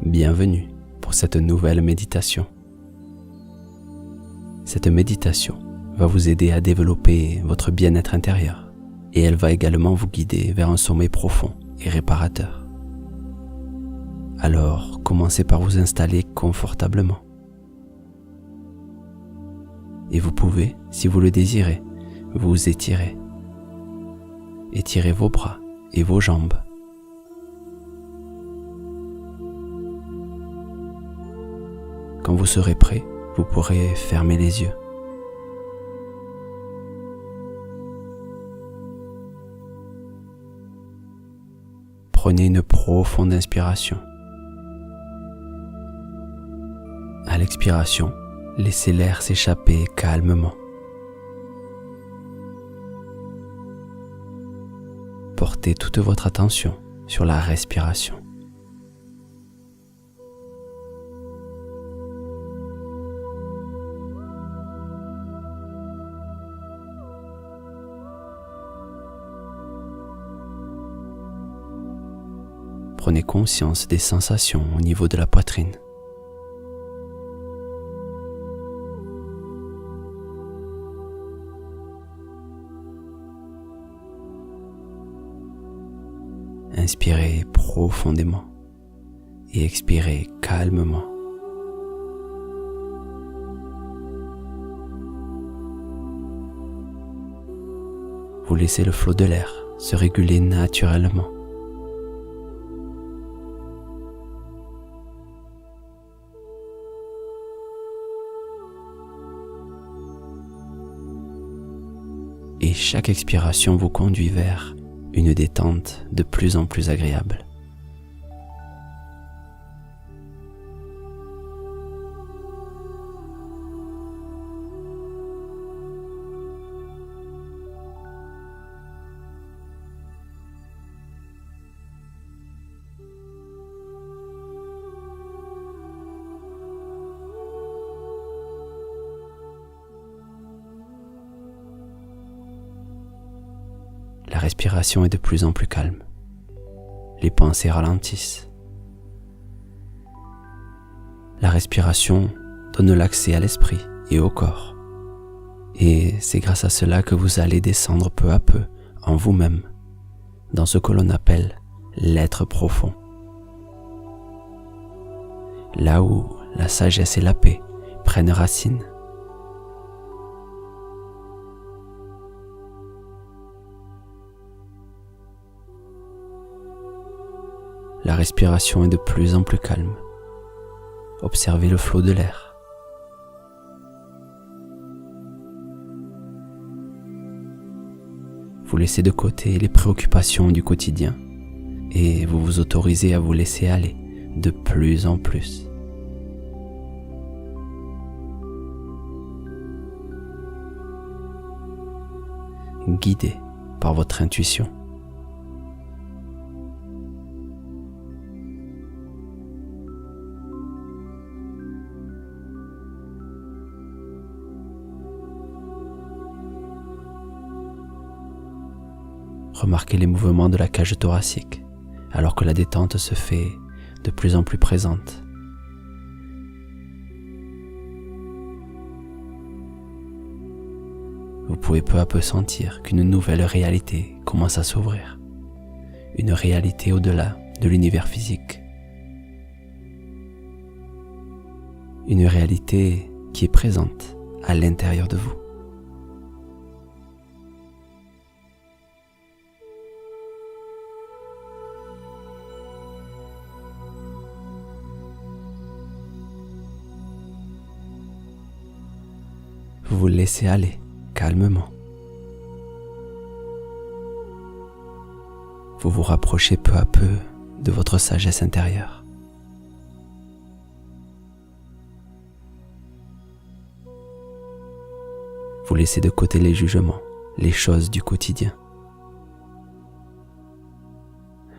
Bienvenue pour cette nouvelle méditation. Cette méditation va vous aider à développer votre bien-être intérieur et elle va également vous guider vers un sommeil profond et réparateur. Alors, commencez par vous installer confortablement. Et vous pouvez, si vous le désirez, vous étirer. Étirez vos bras et vos jambes. Quand vous serez prêt, vous pourrez fermer les yeux. Prenez une profonde inspiration. À l'expiration, laissez l'air s'échapper calmement. Portez toute votre attention sur la respiration. Prenez conscience des sensations au niveau de la poitrine. Inspirez profondément et expirez calmement. Vous laissez le flot de l'air se réguler naturellement. Et chaque expiration vous conduit vers une détente de plus en plus agréable. La respiration est de plus en plus calme. Les pensées ralentissent. La respiration donne l'accès à l'esprit et au corps. Et c'est grâce à cela que vous allez descendre peu à peu en vous-même, dans ce que l'on appelle l'être profond. Là où la sagesse et la paix prennent racine. La respiration est de plus en plus calme. Observez le flot de l'air. Vous laissez de côté les préoccupations du quotidien et vous vous autorisez à vous laisser aller de plus en plus. Guidé par votre intuition. Remarquez les mouvements de la cage thoracique, alors que la détente se fait de plus en plus présente. Vous pouvez peu à peu sentir qu'une nouvelle réalité commence à s'ouvrir. Une réalité au-delà de l'univers physique. Une réalité qui est présente à l'intérieur de vous. Vous vous laissez aller calmement. Vous vous rapprochez peu à peu de votre sagesse intérieure. Vous laissez de côté les jugements, les choses du quotidien.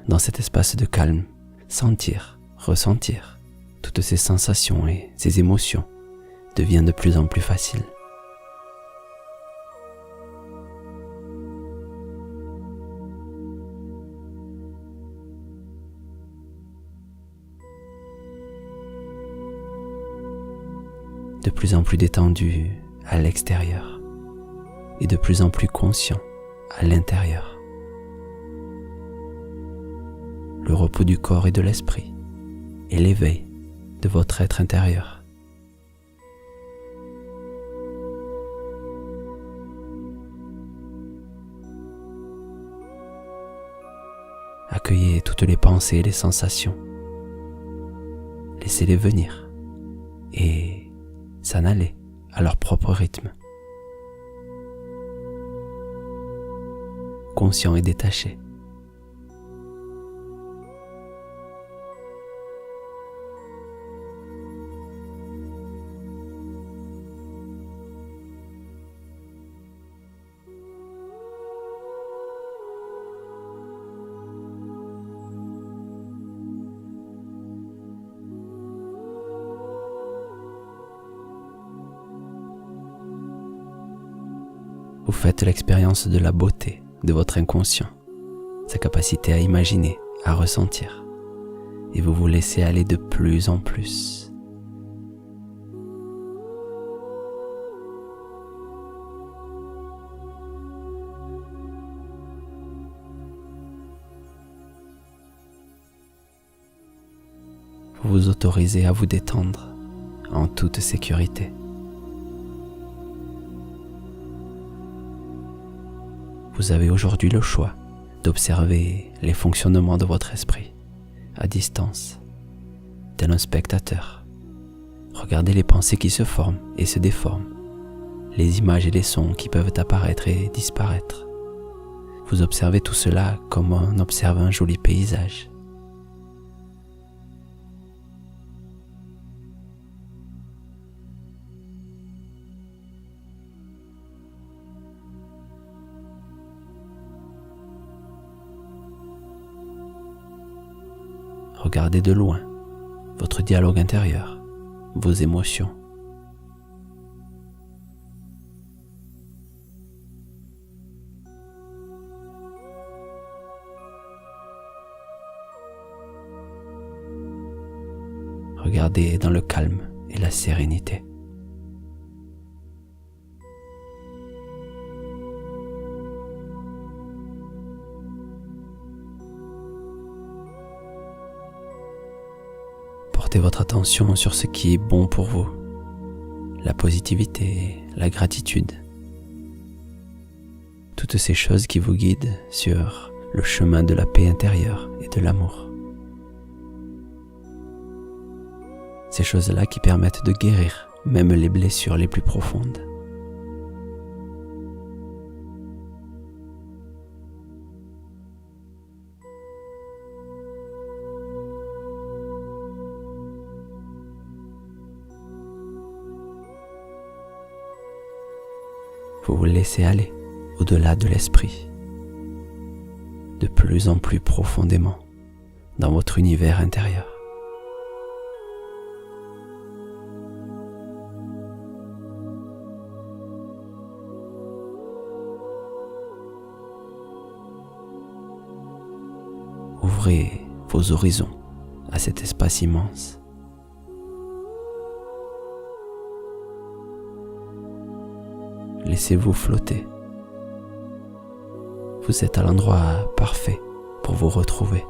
Dans cet espace de calme, sentir, ressentir toutes ces sensations et ces émotions devient de plus en plus facile. plus en plus détendu à l'extérieur et de plus en plus conscient à l'intérieur. Le repos du corps et de l'esprit et l'éveil de votre être intérieur. Accueillez toutes les pensées et les sensations. Laissez-les venir et s'en aller à leur propre rythme. Conscient et détaché. Vous faites l'expérience de la beauté de votre inconscient, sa capacité à imaginer, à ressentir, et vous vous laissez aller de plus en plus. Vous vous autorisez à vous détendre en toute sécurité. Vous avez aujourd'hui le choix d'observer les fonctionnements de votre esprit à distance, tel un spectateur. Regardez les pensées qui se forment et se déforment, les images et les sons qui peuvent apparaître et disparaître. Vous observez tout cela comme on observe un joli paysage. Regardez de loin votre dialogue intérieur, vos émotions. Regardez dans le calme et la sérénité. Portez votre attention sur ce qui est bon pour vous, la positivité, la gratitude, toutes ces choses qui vous guident sur le chemin de la paix intérieure et de l'amour. Ces choses-là qui permettent de guérir même les blessures les plus profondes. Vous vous laissez aller au-delà de l'esprit, de plus en plus profondément dans votre univers intérieur. Ouvrez vos horizons à cet espace immense. Laissez-vous flotter. Vous êtes à l'endroit parfait pour vous retrouver.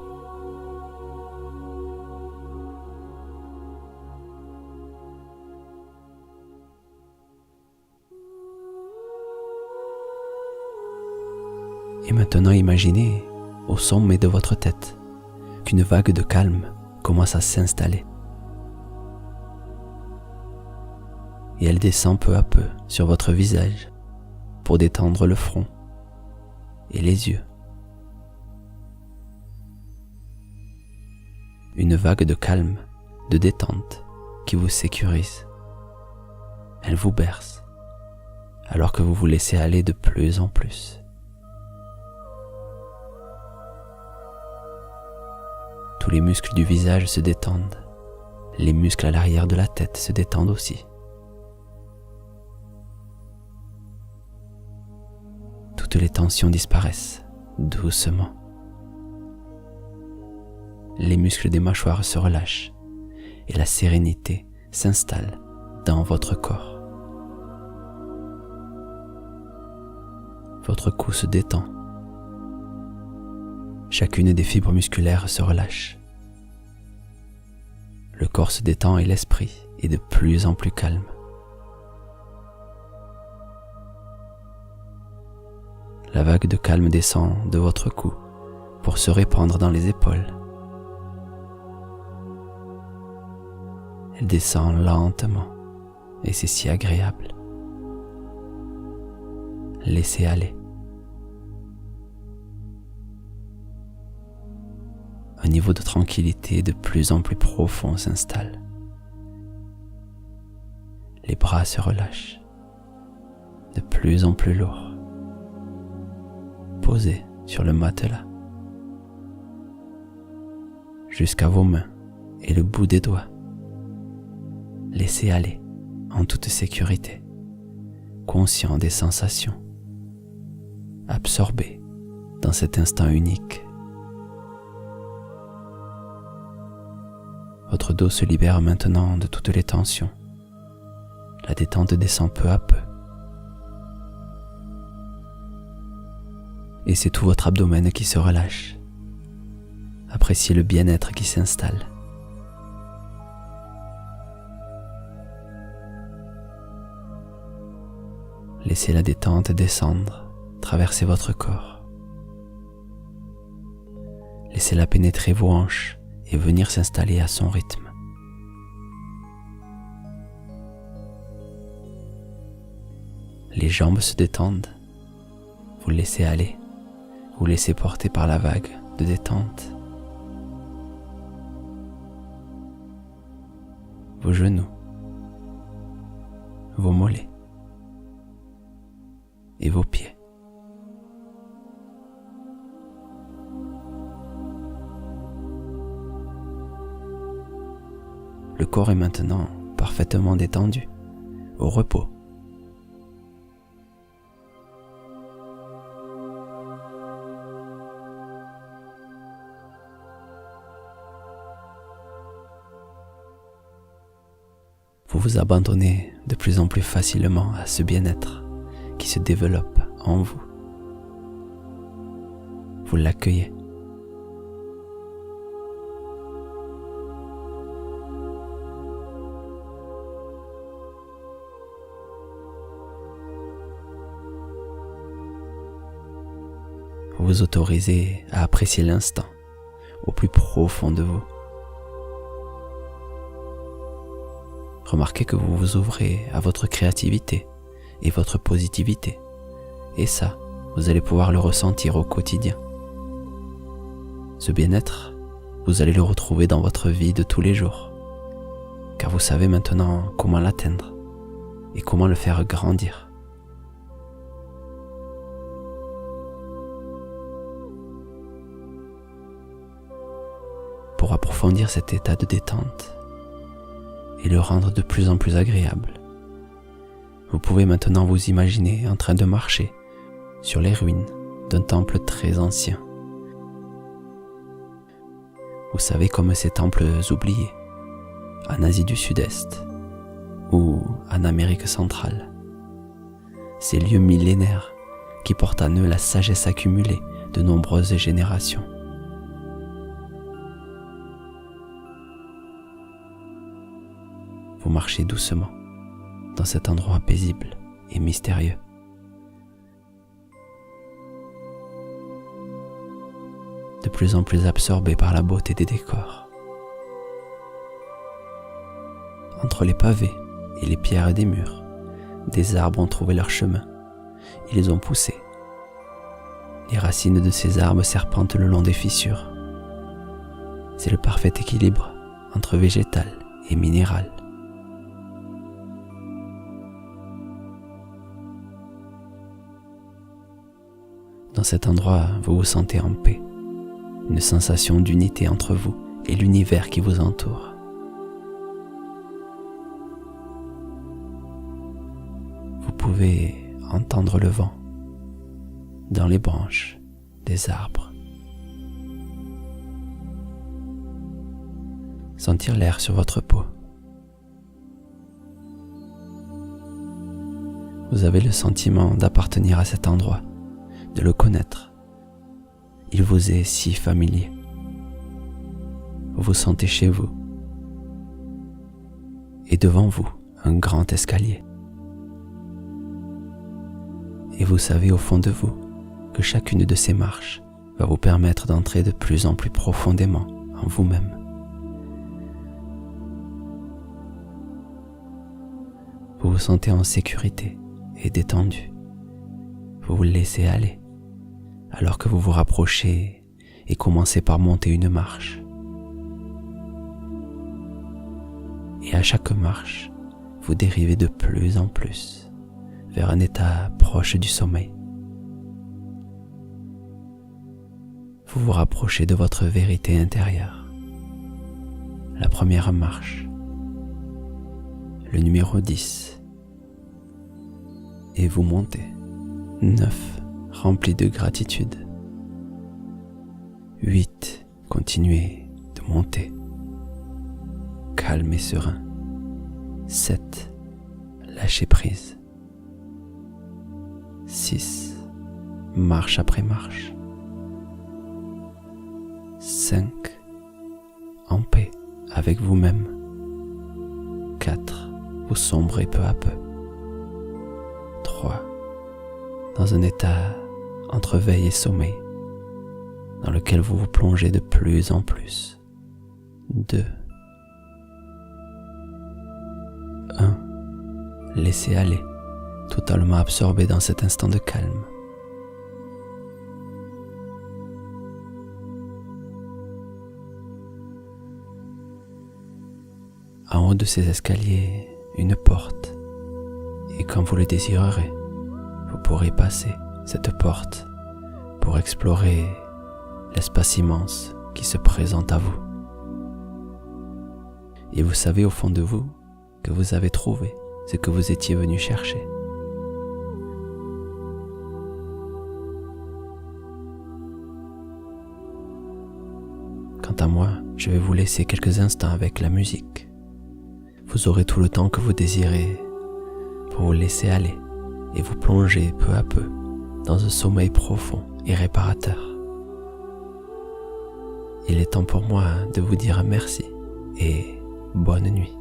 Et maintenant imaginez, au sommet de votre tête, qu'une vague de calme commence à s'installer. Et elle descend peu à peu sur votre visage pour détendre le front et les yeux. Une vague de calme, de détente qui vous sécurise. Elle vous berce alors que vous vous laissez aller de plus en plus. Tous les muscles du visage se détendent. Les muscles à l'arrière de la tête se détendent aussi. Toutes les tensions disparaissent doucement. Les muscles des mâchoires se relâchent et la sérénité s'installe dans votre corps. Votre cou se détend. Chacune des fibres musculaires se relâche. Le corps se détend et l'esprit est de plus en plus calme. La vague de calme descend de votre cou pour se répandre dans les épaules. Elle descend lentement et c'est si agréable. Laissez aller. Un niveau de tranquillité de plus en plus profond s'installe. Les bras se relâchent, de plus en plus lourds, posés sur le matelas, jusqu'à vos mains et le bout des doigts. Laissez aller en toute sécurité, conscient des sensations, absorbé dans cet instant unique. Votre dos se libère maintenant de toutes les tensions. La détente descend peu à peu. Et c'est tout votre abdomen qui se relâche. Appréciez le bien-être qui s'installe. Laissez la détente descendre, traverser votre corps. Laissez-la pénétrer vos hanches et venir s'installer à son rythme. Les jambes se détendent. Vous laissez aller. Vous laissez porter par la vague de détente. Vos genoux, vos mollets et vos pieds. Le corps est maintenant parfaitement détendu, au repos. Vous vous abandonnez de plus en plus facilement à ce bien-être qui se développe en vous. Vous l'accueillez. Vous vous autorisez à apprécier l'instant au plus profond de vous. Remarquez que vous vous ouvrez à votre créativité et votre positivité. Et ça, vous allez pouvoir le ressentir au quotidien. Ce bien-être, vous allez le retrouver dans votre vie de tous les jours, car vous savez maintenant comment l'atteindre et comment le faire grandir. Pour approfondir cet état de détente et le rendre de plus en plus agréable, vous pouvez maintenant vous imaginer en train de marcher sur les ruines d'un temple très ancien. Vous savez, comme ces temples oubliés, en Asie du Sud-Est ou en Amérique centrale. Ces lieux millénaires qui portent en eux la sagesse accumulée de nombreuses générations. Vous marchez doucement dans cet endroit paisible et mystérieux. De plus en plus absorbé par la beauté des décors. Entre les pavés et les pierres des murs, des arbres ont trouvé leur chemin. Ils les ont poussés. Les racines de ces arbres serpentent le long des fissures. C'est le parfait équilibre entre végétal et minéral. Dans cet endroit, vous vous sentez en paix, une sensation d'unité entre vous et l'univers qui vous entoure. Vous pouvez entendre le vent dans les branches des arbres, sentir l'air sur votre peau, Vous avez le sentiment d'appartenir à cet endroit, de le connaître. Il vous est si familier. Vous vous sentez chez vous. Et devant vous, un grand escalier. Et vous savez au fond de vous que chacune de ces marches va vous permettre d'entrer de plus en plus profondément en vous-même. Vous vous sentez en sécurité et détendu. Vous vous laissez aller, alors que vous vous rapprochez et commencez par monter une marche. Et à chaque marche, vous dérivez de plus en plus vers un état proche du sommeil. Vous vous rapprochez de votre vérité intérieure. La première marche, le numéro 10, et vous montez. 9, rempli de gratitude. 8, continuez de monter, calme et serein. 7, lâchez prise. 6, marche après marche. 5, en paix avec vous-même. 4, vous sombrez peu à peu. 3, dans un état entre veille et sommeil, dans lequel vous vous plongez de plus en plus. 2, 1, laissez aller, totalement absorbé dans cet instant de calme. En haut de ces escaliers, une porte, et quand vous le désirerez, vous pourrez passer cette porte pour explorer l'espace immense qui se présente à vous. Et vous savez au fond de vous que vous avez trouvé ce que vous étiez venu chercher. Quant à moi, je vais vous laisser quelques instants avec la musique. Vous aurez tout le temps que vous désirez pour vous laisser aller et vous plonger peu à peu dans un sommeil profond et réparateur. Il est temps pour moi de vous dire merci et bonne nuit.